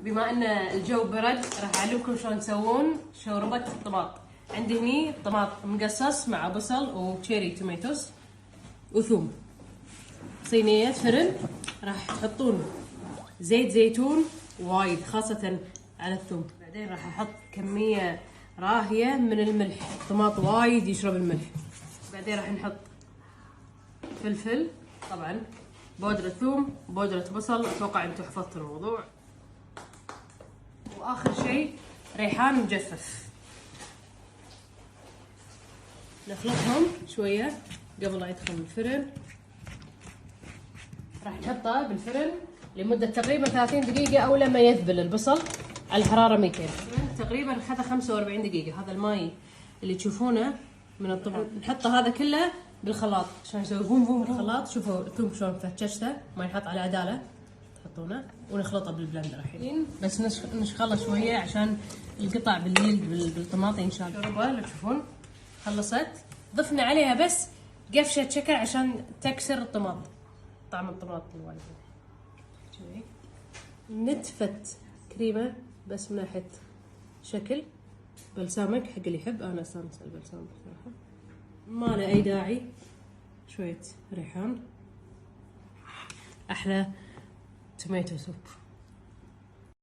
بما ان الجو برد راح اعلمكم شلون تسوون شوربه الطماط. عندي هني طماط مقصص مع بصل وتشيري توميتوس وثوم. صينيه فرن راح تحطون زيت زيتون وايد خاصه على الثوم. بعدين راح احط كميه راهيه من الملح، الطماط وايد يشرب الملح. بعدين راح نحط فلفل طبعا، بودرة ثوم، بودرة بصل، اتوقع انتم حفظتوا الموضوع. واخر شيء ريحان مجفف. نخلطهم شوية قبل لا يدخل الفرن. راح نحطه بالفرن لمدة تقريبا 30 دقيقة او لما يذبل البصل على الحرارة 200. تقريبا اخذ 45 دقيقة. هذا الماي اللي تشوفونه من الطبق نحطه هذا كله بالخلاط عشان يسوي بوم بوم بالخلاط. شوفوا الثوم شلون فتشته، ما ينحط على عداله، تحطونه ونخلطه بالبلندر الحين. بس نشغله شويه عشان القطع باليلد بالطماطم ينشال. الشوربه اللي تشوفون خلصت، ضفنا عليها بس قفشه شكر عشان تكسر الطماط، طعم الطماط الوايد. نتفه كريمه بس من ناحيه شكل بلسامك حق اللي يحب. انا استانس البلسام بصراحه، ما له اي داعي. شويه ريحان، احلى توميتو سوب.